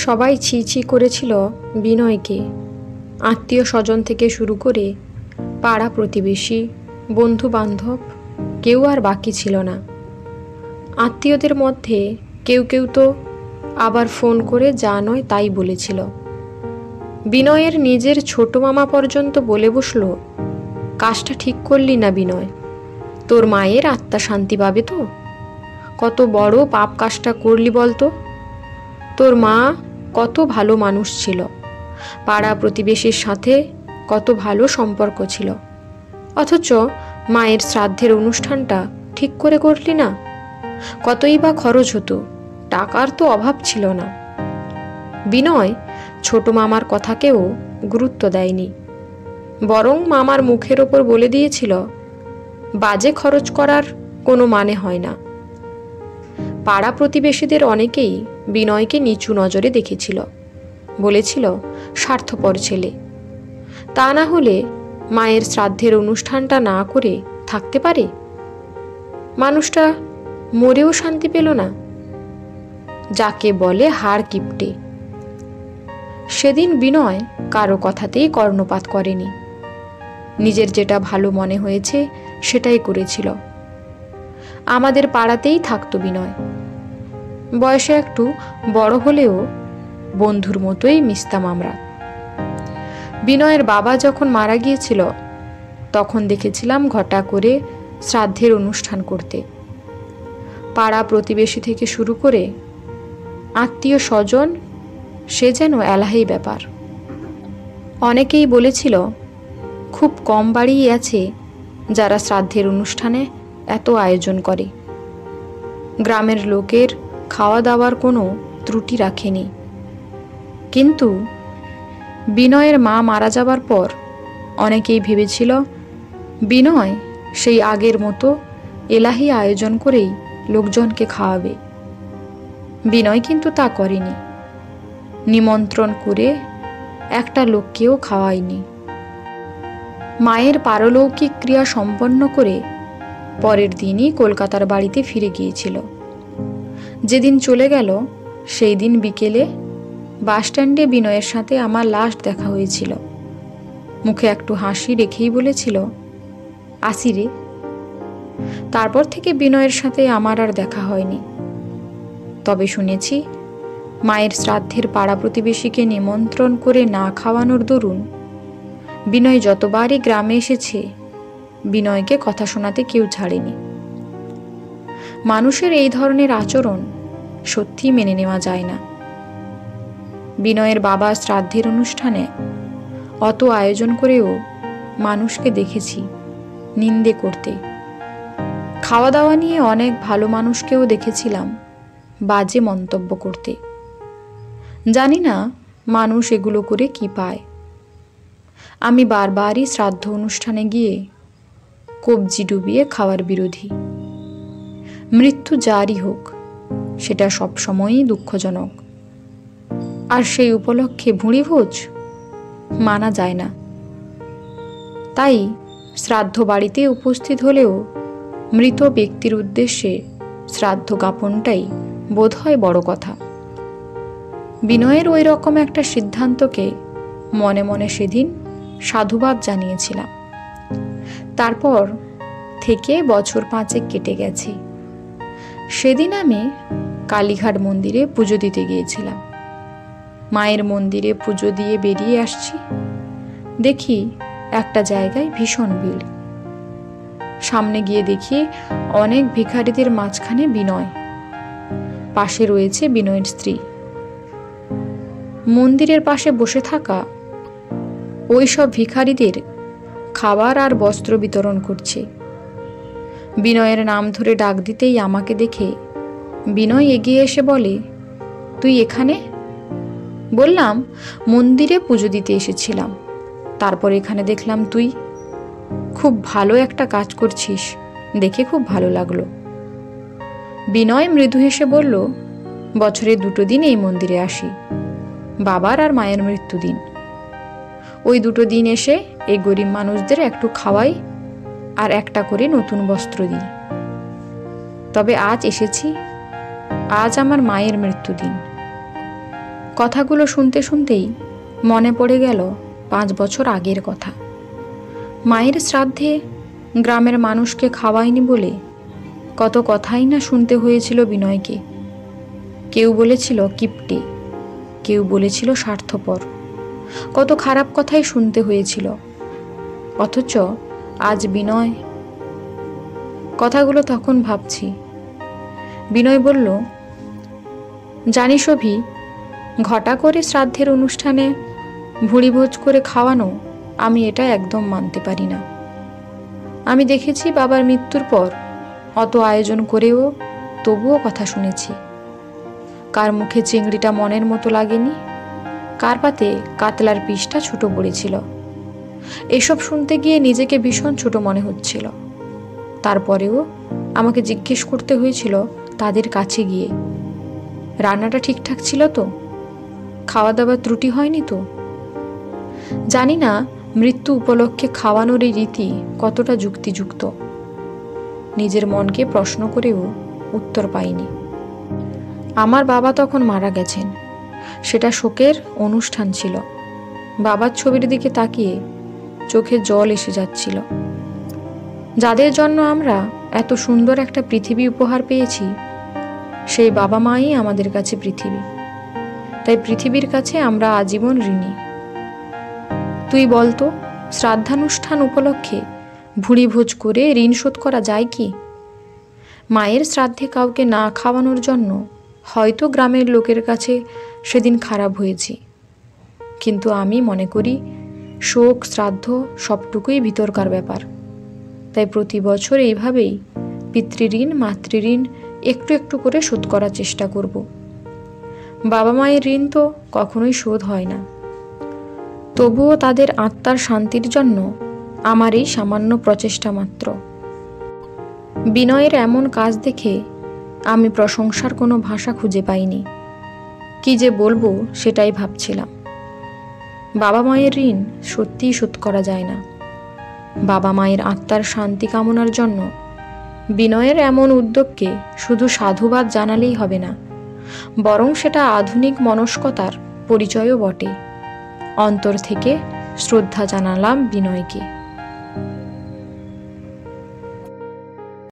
সবাই ছি ছি করেছিল বিনয়কে। আত্মীয় স্বজন থেকে শুরু করে পাড়া প্রতিবেশী, বন্ধু বান্ধব কেউ আর বাকি ছিল না। আত্মীয়দের মধ্যে কেউ কেউ তো আবার ফোন করে যা নয় তাই বলেছিল। বিনয়ের নিজের ছোট মামা পর্যন্ত বলে বসল, কাজটা ঠিক করলি না বিনয়, তোর মায়ের আত্মা শান্তি পাবে তো? কত বড় পাপ কাজটা করলি বলতো? তোর মা কত ভালো মানুষ ছিল, পাড়া প্রতিবেশীর সাথে কত ভালো সম্পর্ক ছিল, অথচ মায়ের শ্রাদ্ধের অনুষ্ঠানটা ঠিক করে করলি না? কতই বা খরচ হতো, টাকার তো অভাব ছিল না। বিনয় ছোট মামার কথাকেও গুরুত্ব দেয়নি, বরং মামার মুখের ওপর বলে দিয়েছিল, বাজে খরচ করার কোনো মানে হয় না। পাড়া প্রতিবেশীদের অনেকেই বিনয়কে নিচু নজরে দেখেছিল, বলেছিল স্বার্থপর ছেলে। তা না হলে মায়ের শ্রাদ্ধের অনুষ্ঠানটা না করে থাকতে পারে? মানুষটা মরেও শান্তি পেল না, যাকে বলে হাড় কিপটে। সেদিন বিনয় কারো কথাতেই কর্ণপাত করেনি, নিজের যেটা ভালো মনে হয়েছে সেটাই করেছিল। আমাদের পাড়াতেই থাকতো বিনয়, বয়সে একটু বড় হলেও বন্ধুর মতোই মিশতাম আমরা। বিনয়ের বাবা যখন মারা গিয়েছিল তখন দেখেছিলাম ঘটা করে শ্রাদ্ধের অনুষ্ঠান করতে। পাড়া প্রতিবেশী থেকে শুরু করে আত্মীয় স্বজন, সে যেন এলাহি ব্যাপার। অনেকেই বলেছিল, খুব কম বাড়িই আছে যারা শ্রাদ্ধের অনুষ্ঠানে এত আয়োজন করে। গ্রামের লোকের খাওয়া দাওয়ার কোনো ত্রুটি রাখেনি। কিন্তু বিনয়ের মা মারা যাবার পর অনেকেই ভেবেছিল বিনয় সেই আগের মতো এলাহি আয়োজন করেই লোকজনকে খাওয়াবে। বিনয় কিন্তু তা করেনি, নিমন্ত্রণ করে একটা লোককেও খাওয়ায়নি। মায়ের পারলৌকিক ক্রিয়া সম্পন্ন করে পরের দিনই কলকাতার বাড়িতে ফিরে গিয়েছিল। যেদিন চলে গেল সেই দিন বিকেলে বাসস্ট্যান্ডে বিনয়ের সাথে আমার লাস্ট দেখা হয়েছিল। মুখে একটু হাসি রেখেই বলেছিল, আসি রে। তারপর থেকে বিনয়ের সাথে আমার আর দেখা হয়নি। তবে শুনেছি মায়ের শ্রাদ্ধের পাড়া প্রতিবেশীকে নিমন্ত্রণ করে না খাওয়ানোর দরুন বিনয় যতবারই গ্রামে এসেছে বিনয়কে কথা শোনাতে কেউ ছাড়েনি। মানুষের এই ধরনের আচরণ সত্যি মেনে নেওয়া যায় না। বিনয়ের বাবা শ্রাদ্ধের অনুষ্ঠানে অত আয়োজন করেও মানুষকে দেখেছি নিন্দে করতে। খাওয়া দাওয়া নিয়ে অনেক ভালো মানুষকেও দেখেছিলাম বাজে মন্তব্য করতে। জানি না মানুষ এগুলো করে কি পায়। আমি বারবারই শ্রাদ্ধ অনুষ্ঠানে গিয়ে কবজি ডুবিয়ে খাওয়ার বিরোধী। মৃত্যু যারই হোক সেটা সবসময়ই দুঃখজনক, আর সেই উপলক্ষে ভুঁড়িভোজ মানা যায় না। তাই শ্রাদ্ধ বাড়িতে উপস্থিত হলেও মৃত ব্যক্তির উদ্দেশ্যে শ্রাদ্ধ জ্ঞাপনটাই বোধহয় বড় কথা। বিনয়ের ওই রকম একটা সিদ্ধান্তকে মনে মনে সেদিন সাধুবাদ জানিয়েছিলাম। তারপর থেকে বছর 5 কেটে গেছে। সেদিন আমি কালীঘাট মন্দিরে পুজো দিতে গিয়েছিলাম। মায়ের মন্দিরে পুজো দিয়ে বেরিয়ে আসছি, দেখি একটা জায়গায় ভীষণ ভিড়। সামনে গিয়ে দেখি অনেক ভিখারিদের মাঝখানে বিনয়, পাশে রয়েছে বিনয়ের স্ত্রী। মন্দিরের পাশে বসে থাকা ওই সব ভিখারিদের খাবার আর বস্ত্র বিতরণ করছে। বিনয়ের নাম ধরে ডাক দিতেই আমাকে দেখে বিনয় এগিয়ে এসে বলে, তুই এখানে? বললাম, মন্দিরে পুজো দিতে এসেছিলাম, তারপর এখানে দেখলাম তুই। খুব ভালো একটা কাজ করছিস, দেখে খুব ভালো লাগলো। বিনয় মৃদু হেসে বলল, বছরে 2 দিন এই মন্দিরে আসি, বাবার আর মায়ের মৃত্যুদিন। ওই 2 দিন এসে এই গরিব মানুষদের একটু খাওয়াই আর একটা করে নতুন বস্ত্র দিই। তবে আজ এসেছি, আজ আমার মায়ের মৃত্যুদিন। কথাগুলো শুনতে শুনতেই মনে পড়ে গেল 5 বছর আগের কথা। মায়ের শ্রাদ্ধে গ্রামের মানুষকে খাওয়ায়নি বলে কত কথাই না শুনতে হয়েছিল বিনয়কে। কেউ বলেছিল কিপটে, কেউ বলেছিল স্বার্থপর, কত খারাপ কথাই শুনতে হয়েছিল। অথচ আজ বিনয়। কথাগুলো তখন ভাবছি। বিনয় বলল, জানিস অভি, ঘটা করে শ্রাদ্ধের অনুষ্ঠানে ভুড়িভোজ করে খাওয়ানো, আমি এটা একদম মানতে পারি না। আমি দেখেছি বাবার মৃত্যুর পর অত আয়োজন করেও তবুও কথা শুনেছি। কার মুখে চিংড়িটা মনের মতো লাগেনি, কার পাতে কাতলার পিসটা ছোট পড়েছিল। এসব শুনতে গিয়ে নিজেকে ভীষণ ছোট মনে হচ্ছিল। তারপরেও আমাকে জিজ্ঞেস করতে হয়েছিল তাদের কাছে গিয়ে, রান্নাটা ঠিকঠাক ছিল তো, খাওয়া দাওয়ার ত্রুটি হয়নি তো। জানি না মৃত্যু উপলক্ষে খাওয়ানোর এই রীতি কতটা যুক্তিযুক্ত। নিজের মনকে প্রশ্ন করেও উত্তর পাইনি। আমার বাবা তখন মারা গেছেন। সেটা শোকের অনুষ্ঠান ছিল। বাবার ছবির দিকে তাকিয়ে চোখে জল এসে যাচ্ছিল। যাদের জন্য আমরা এত সুন্দর একটা পৃথিবী উপহার পেয়েছি, সেই বাবা মাই আমাদের কাছে পৃথিবী। তাই পৃথিবীর কাছে আমরা আজীবন ঋণী। তুই বলতো, শ্রাদ্ধানুষ্ঠান উপলক্ষে ভুড়িভোজ করে ঋণ শোধ করা যায় কি? মায়ের শ্রাদ্ধে কাউকে না খাওয়ানোর জন্য হয়তো গ্রামের লোকের কাছে সেদিন খারাপ হয়েছি, কিন্তু আমি মনে করি শোক শ্রাদ্ধ সবটুকুই ভিতরকার ব্যাপার। তাই প্রতি বছর এইভাবেই পিতৃঋণ মাতৃঋণ একটু একটু করে শোধ করার চেষ্টা করব। বাবা মায়ের ঋণ তো কখনোই শোধ হয় না, তবুও তাদের আত্মার শান্তির জন্য আমার এই সামান্য প্রচেষ্টা মাত্র। বিনয়ের এমন কাজ দেখে আমি প্রশংসার কোনো ভাষা খুঁজে পাইনি। কি যে বলবো সেটাই ভাবছিলাম। বাবা মায়ের ঋণ সত্যিই শোধ করা যায় না। বাবা মায়ের আত্মার শান্তি কামনার জন্য বিনয়ের এমন উদ্যোগকে শুধু সাধুবাদ জানালেই হবে না, বরং সেটা আধুনিক মনস্কতার পরিচয়ও বটে। অন্তর থেকে শ্রদ্ধা জানালাম বিনয়কে।